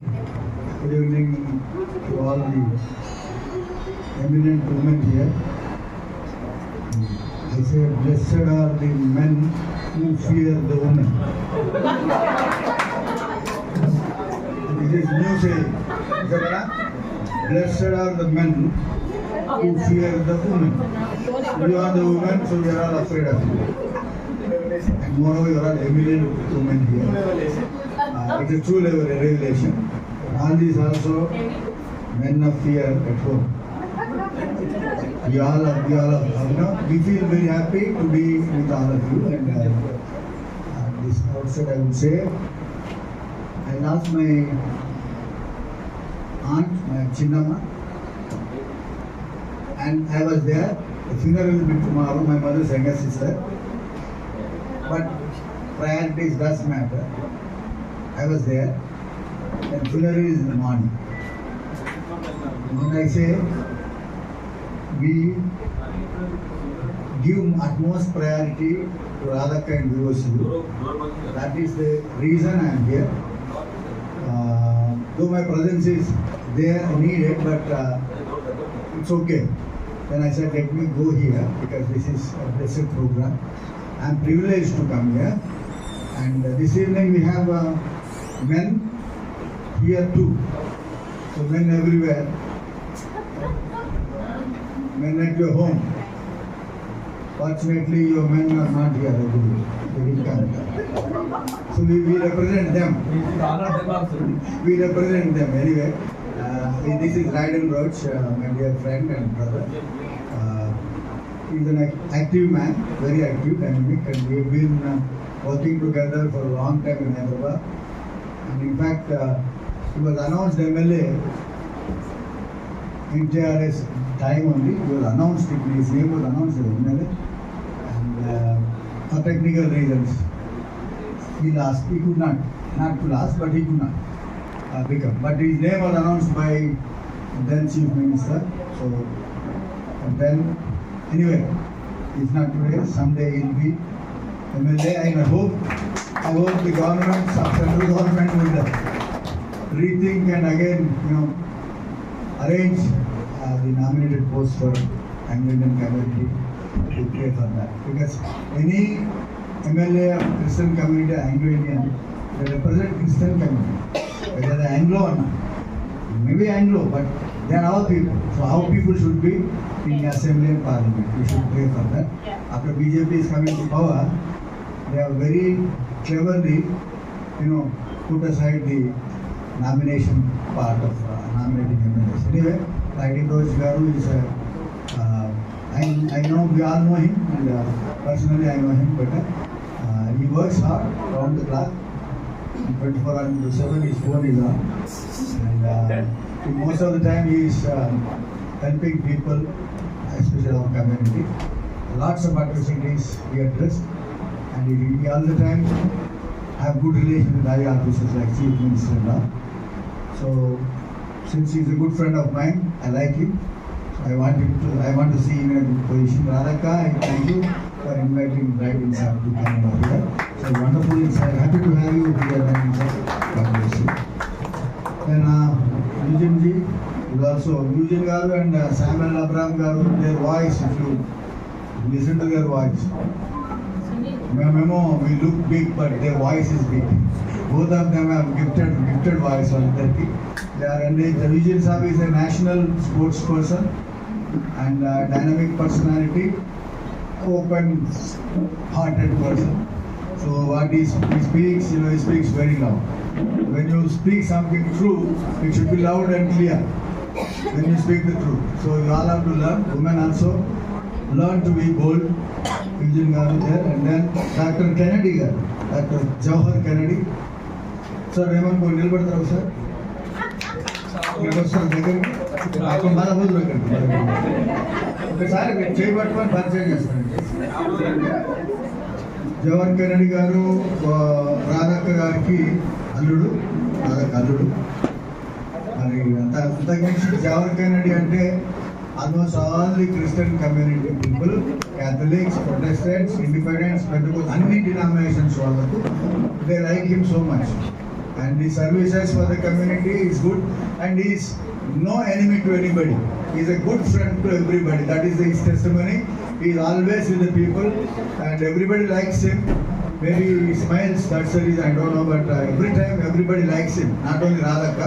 Good evening to all the eminent women here. I say, blessed are the men who fear the women. This is new saying. Blessed are the men who fear the women. You are the women, so we are all afraid of you. And moreover, you are all eminent women here. It is a true revelation. All these also men of fear at home. We feel very happy to be with all of you. And this outset, I would say, I lost my aunt, my Chinnamma, and I was there. The funeral will be tomorrow. My mother's younger sister. But priorities does matter. I was there. And funeral is in the morning. When I say we give utmost priority to Radhakka and Vivosivu, that is the reason I am here. Though my presence is there needed, but it's okay. Then I said, let me go here because this is a blessed program. I am privileged to come here. And this evening we have men here too. So men everywhere. Men at your home. Fortunately, your men are not here. They didn't come. So we represent them. We represent them anyway. This is Raiden Roach, my dear friend and brother. He's an active man, very active, dynamic, and we've been working together for a long time in Hyderabad. And in fact, he was announced MLA in TRS time only. He was announced, his name was announced as MLA. And for technical reasons, he lost. He could not to last, but he could not become. But his name was announced by then Chief Minister. So, and then, anyway, if not today, someday he'll be MLA. And I hope the government, central government will rethink and again, arrange the nominated post for Anglican community to pray for that. Because any MLA of Christian community, Anglo-Indian, they represent Christian community. Whether they are Anglo or not. Maybe Anglo, but they are our people. So our people should be in the assembly and parliament. We should pray for that. After BJP is coming to power, they have very cleverly, put aside the nomination part of nominating MLAs. Anyway, Raiden Roach Garu is I know, we all know him, and personally I know him better. He works hard around the clock. 24/7 his phone is on. And most of the time he is helping people, especially our community. Lots of atrocities he addressed. And he all the time have good relations with high officers like Chief Minister and all. So, since he is a good friend of mine, I like him. So I want to see him in a good position. Radhakka, I thank you for inviting Raiden sir to come over here. So wonderful insight. Happy to have you here, Raiden sir. God bless you. Then Eugene ji is also Eugene Garu and Samuel Abraham Garu. Their voice, if you listen to their voice. Memo, we look big, but their voice is big. Both of them have gifted voice on their feet. They are engaged. The Eugene Saab is a national sports person and dynamic personality, open-hearted person. So what he speaks, he speaks very loud. When you speak something true, it should be loud and clear. When you speak the truth. So you all have to learn. Women also learn to be bold. Eugene Garu there, and then Dr. Kennedy garu, Dr. Jawahar Kennedy. Sir, Raymond ko nilbadtaru sir. Sir, దగ్గరికి నాకు బాగా బోధలు పెట్టండి. ఒకసారి చేయబట్టుకొని పరిచయం చేస్తానండి. Jawahar Kennedy గారు రాధక్క గారికి అల్లుడు, రాధక్క అల్లుడు. మరి అంతకుమించి జవహర్ కెనడీ అంటే almost all the Christian community people, Catholics, Protestants, Independents, Pentecostals, any denominations, they like him so much. and his services for the community is good, and he is no enemy to anybody. He is a good friend to everybody. That is his testimony. He is always with the people, and everybody likes him. Maybe he smiles, that's the reason, I don't know, but every time everybody likes him. Not only Radhakka,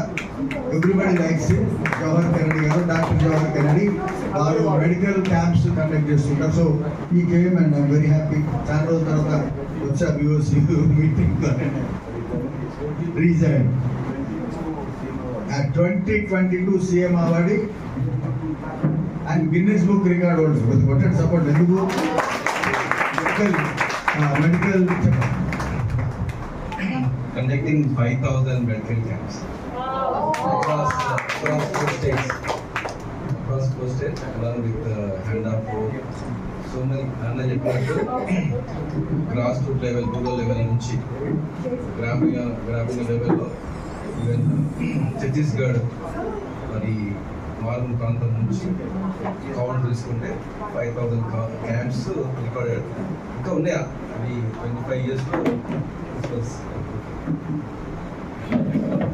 everybody likes him. Jawahar Kennedy garu, Dr. Jawahar Kennedy, varu medical camps conduct చేస్తుంటారు. So he came and I'm very happy. చాలా రోజుల తర్వాత వచ్చా views meeting reason at 2022 CM award and Guinness Book record holder. What is support? Medical conducting 5,000 medical camps across 4 states. Across 4 states, along with hand of hope. So many grassroots level, rural level నుంచి గ్రామీణ లెవెల్లో even Chhattisgarh మరి మారుమూల ప్రాంతం నుంచి count తీసుకుంటే 5,000 camps recorded. ఇంకా ఉన్నాయా అవి 25 yearsలో.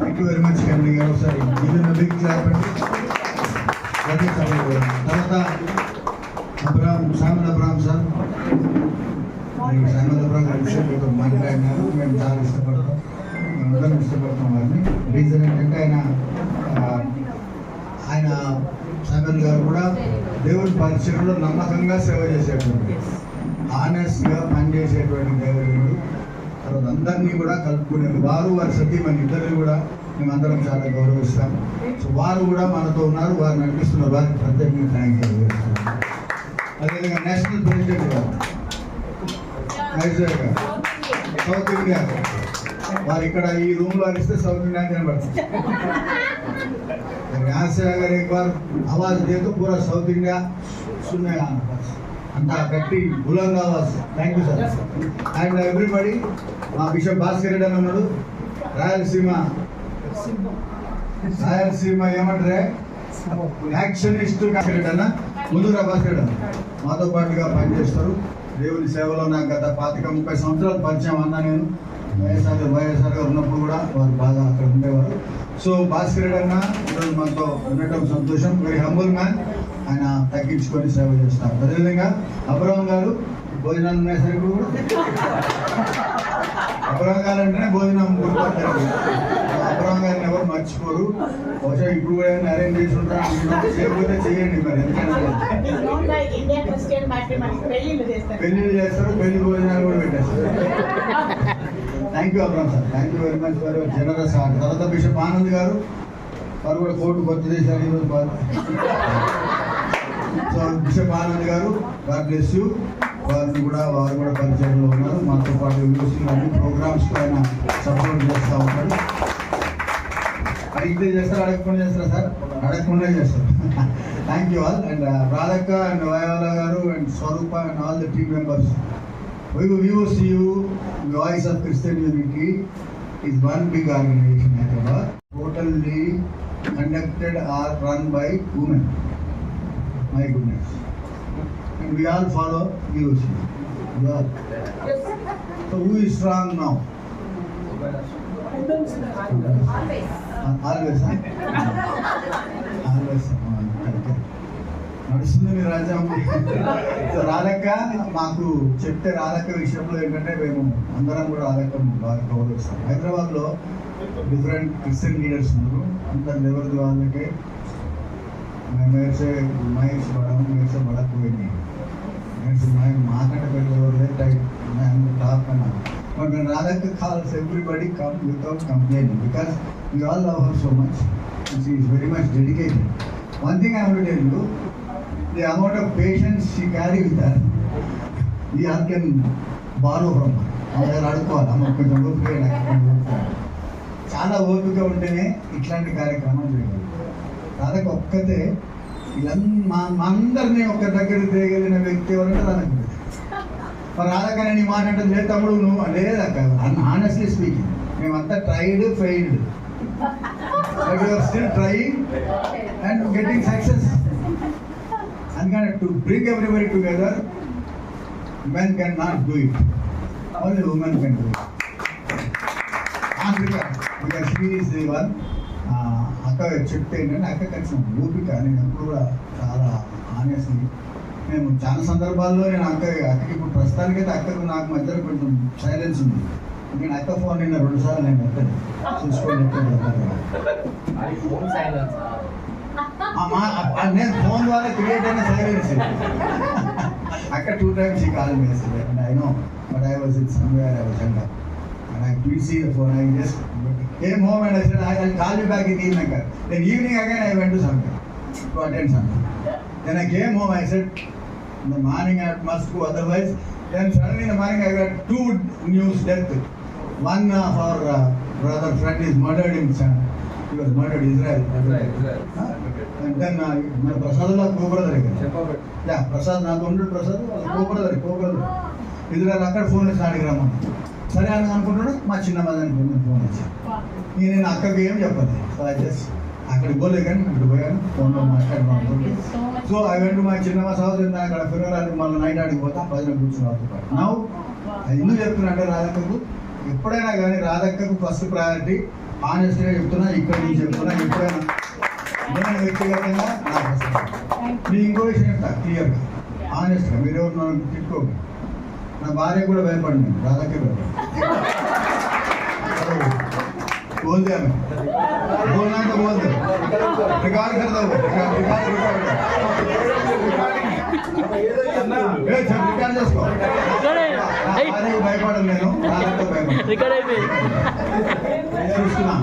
Thank you very much, Kennedy garu. Sorry, give him a big clap. తర్వాత సామల్ అబ్రహాం సార్, సామల్ అబ్రహాం గారి విషయం మీతో మాట్లాడినారు. మేము చాలా ఇష్టపడతాం, మేమందరం ఇష్టపడతాం వారిని. రీజన్ ఏంటంటే ఆయన సామల్ గారు కూడా దేవుడి పరిచయంలో నమ్మకంగా సేవ చేసేటువంటి, ఆనెస్ట్గా పనిచేసేటువంటి దేవుడు. తర్వాత అందరినీ కూడా కలుపుకునేది వారు, వారి సతీమణి ఇద్దరిని కూడా మేమందరం చాలా గౌరవిస్తాం. సో వారు కూడా మనతో ఉన్నారు, వారు నడిపిస్తున్నారు. వారికి ప్రత్యేకంగా థ్యాంక్ యూ. అదేవిధంగా నేషనల్ ప్రెసిడెంట్ గారు ఐజాయ్ గారు, సౌత్ ఇండియా, వారు ఇక్కడ ఈ రూమ్లో అరిస్తే సౌత్ ఇండియా కనబడుతుంది. ఆశయ గారు एक बार आवाज दे तो पूरा साउथ इंडिया सुनेगा అంత గట్టి బులంగ్ ఆవాజ్. Thank you sir. And everybody, మా బిషప్ భాస్కర్ రెడ్డి అని ఉన్నాడు, రాయలసీమ ఏమంటారే యాక్షనిస్ట్ భాస్కర్ రెడ్డి అన్న, ముందుగా భాస్కర్ రెడ్డి మాతో పాటుగా పనిచేస్తారు. దేవుని సేవలో నాకు గత 25-30 సంవత్సరాలు పరిచయం అన్నా. నేను వైఎస్ఆర్ గారు ఉన్నప్పుడు కూడా వారు బాగా అక్కడ ఉండేవారు. సో భాస్కర్ రెడ్డి అన్న ఈరోజు మనతో ఉండటం సంతోషం. Very humble man. ఆయన తగ్గించుకొని సేవ చేస్తారు. అదేవిధంగా అబ్రహం గారు, భోజనాలు ఉన్నాయి కూడా అబ్రహం గారు అంటేనే భోజనం గుర్తుపడతారు. అబ్రహం గారిని ఎవరు మర్చిపోరు. బహుశా ఇప్పుడు కూడా ఏమైనా అరేంజ్ చేసి ఉంటారు, చేయకపోతే చేయండి. మరి పెళ్లిళ్ళు చేస్తారు, పెళ్లి భోజనాలు కూడా పెట్టేస్తారు. Thank you Abraham sir, thank you very much for your generous heart. తర్వాత బిషప్ ఆనంద్ గారు, వారు కూడా కోర్టు కొత్త చేశారు ఈరోజు. సో బిషప్ ఆనంద్ గారు, గాడ్ బ్లెస్ యూ. వారు కూడా పరిచయంలో ఉన్నారు. మాతో పాటు యూనివర్సిటీ అన్ని ప్రోగ్రామ్స్ ఆయన సపోర్ట్ చేస్తూ ఉంటారు. అడిగితే చేస్తారు, అడగకుండా చేస్తారా సార్? అడగకుండా చేస్తారు. Thank you all. And Radhakka and Vayavala garu and Swarupa and all the team members. VOCU, Voice of Christian Unity, is one big organization in Hyderabad, totally conducted or run by women. My goodness. And we all follow VOCU. We all. So who is strong now? Always, huh? Always. నడుస్తుంది మీ రాజ్యం. రాధక్క మాకు చెప్తే, రాధక్క విషయంలో ఏంటంటే మేము అందరం కూడా రాధక్క బాగా గౌరవిస్తాం. హైదరాబాద్లో డిఫరెంట్ క్రిస్టియన్ లీడర్స్ ఉన్నారు. అందరు ఎవరిది వాళ్ళకే మేర్సే మహేష్ బడకపోయింది. మాకంటే పెళ్ళి ఎవరిదే టైప్ టాప్ అన్నారు. బట్ నేను రాధక్క calls everybody come without complaint because we all love her so much. She is very much dedicated. One thing I will tell you, the amount of patience she carries with her, we all can borrow from her. అందరు అడుక్కోవాలి, అమ్మ కొంచెం ఓపిక, చాలా ఓపిక ఉంటేనే ఇట్లాంటి కార్యక్రమాలు చేయగలరు. రాధకు ఒక్కతే మా అందరినీ ఒక్క దగ్గర తేగలిగిన వ్యక్తి ఎవరంటే రాధకు. మరి రాధక నేను ఈ మాట అంటే లేదు తమ్ముడు నువ్వు లేదక్క, ఆనెస్ట్లీ స్పీకింగ్ మేమంతా tried failed, but you're still trying and getting success. అందుకని to bring everybody together, men cannot do it, only women can do it. Because she is the one. అక్క చెప్తే ఏంటంటే అక్క కలిసిన ఓపిక. నేను ఎప్పుడు కూడా చాలా ఆనెస్ట్లీ మేము చాలా సందర్భాల్లో నేను అక్కకి ఇప్పుడు ప్రస్తుతానికైతే అక్కకు నాకు మధ్యలో కొంచెం సైలెన్స్ ఉంది. నేను అక్క ఫోన్ నిన్న 2 సార్లు నేను ఎత్తాను చూసుకోండి. నేను ఫోన్ ద్వారా క్రియేట్ అయిన సైలెన్స్. అక్క 2 times she called me yesterday and I know, but I was in somewhere, I was hung up and I couldn't see the phone. I just came home and I said I'll call you back in the evening. Then evening again I went to somewhere to attend something. Then I came home, I said in the morning I must go, otherwise. Then suddenly in the morning I got 2 news death. One of our brother friend is murdered in he was murdered in Israel. And then my Prasadla co-brother again. Yeah, Prasad, నాకు ఉండు Prasad co-brother. Israel అక్కడ phone చేసి అడిగిరామా సరే అని అనుకుంటాడు. మా చిన్న మదని phone వచ్చి నేను అక్కకి ఏం చెప్పదు. సో ఐ జస్ట్ అక్కడికి పోలే కానీ అక్కడ పోయాను ఫోన్లో మాట్లాడుకుంటుంది. సో ఐ వెంట మా చిన్న హౌస్ అక్కడ ఫిరవరానికి మళ్ళీ నైట్ ఆడికి పోతాం 10 కూర్చుని నవ్వు. ఎందుకు చెప్తున్నట్టే రాధక్కకు ఎప్పుడైనా కానీ రాధక్కకు ఫస్ట్ ప్రయారిటీ. ఆనెస్ట్గా చెప్తున్నా, ఇక్కడ నుంచి చెప్తున్నా, ఎప్పుడైనా నేను వ్యక్తిగతంగా నా ఫస్ట్. నేను ఇంకో విషయం చెప్తా క్లియర్గా ఆనెస్ట్గా, మీరు ఎవరు నన్ను తిట్టుకోండి. నా భార్య కూడా భయపడింది, రాధక్కే భయపడి बोल दिया मैं, बोलना है तो बोल दे, रिकॉर्ड कर दो, रिकॉर्ड చేసుకో. అరే భయపడను నేను, రాధక్క భయపడను. రికార్డ్ అయిపోయింది. చూస్తున్నా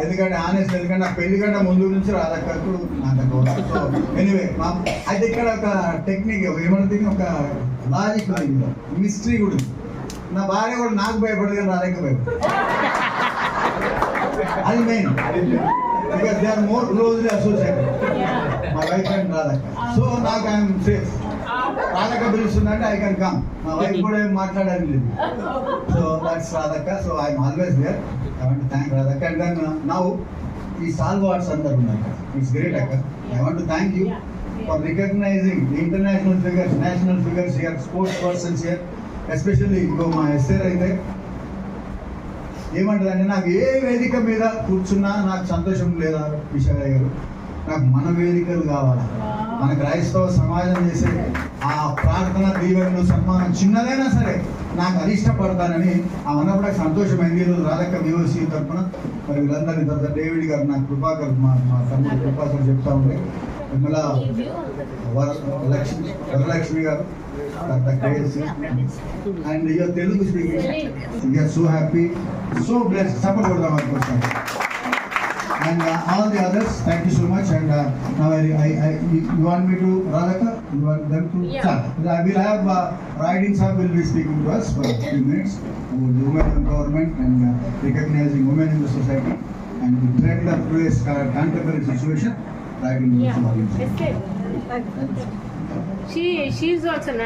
ఎందుకంటే ఆనెస్ట్, ఎందుకంటే నా పెళ్లి కంటే ముందు నుంచి రాధక్కకు నాకు గౌరవం. సో ఎనీవే అయితే ఇక్కడ ఒక టెక్నిక్ ఏమంటే ఒక లాజిక్ ఉంది, మిస్టరీ కూడా ఉంది. నా భార్య కూడా నాకు భయపడదు కానీ రాధక్క భయపడదు. అది main, because they are more closely associated, my wife and Radhakka. So నాకు ఐఎమ్ సేఫ్. రాధక్క పిలుస్తుందంటే ఐ కెన్ కమ్. మా వైఫ్ కూడా ఏం మాట్లాడాలి లేదు. So that's Radhakka. So I'm always there. I want to thank Radhakka. And then now ఈ stalwarts అందరు ఉన్నారు. It's great akka. I want to thank you for recognizing the international figures, national figures here, sports persons here, especially మా SR అయితే ఏమంటారంటే నాకు ఏ వేదిక మీద కూర్చున్నా నాకు సంతోషం లేదా విశాఖ గారు, నాకు మన వేదికలు కావాలి. మన క్రైస్తవ సమాజం చేసే ఆ ప్రార్థన, దీవెనలు, సన్మానం చిన్నదైనా సరే నాకు అది ఇష్టపడతానని అన్నప్పుడు సంతోషమైంది. ఈరోజు రాధక్క విఓసి తరఫున మరి వీళ్ళందరి తర్వాత డేవిడ్ గారు, నాకు కృపాకర్, మా తమ్ముడు కృపాకర్ చెప్తా ఉంటే, Vimala Varalakshmi garu, and your Telugu speaking, you're so happy, so blessed. Support కొడదాం అనుకుంటున్నాను. And all the others, thank you so much. And now you want me to, Radhakka, you want them to? Yeah. I will have Riding Sahib will be speaking to us for a few minutes about the women empowerment and recognizing women in the society and the trend of today's contemporary situation. Riding Sahib. She's also not.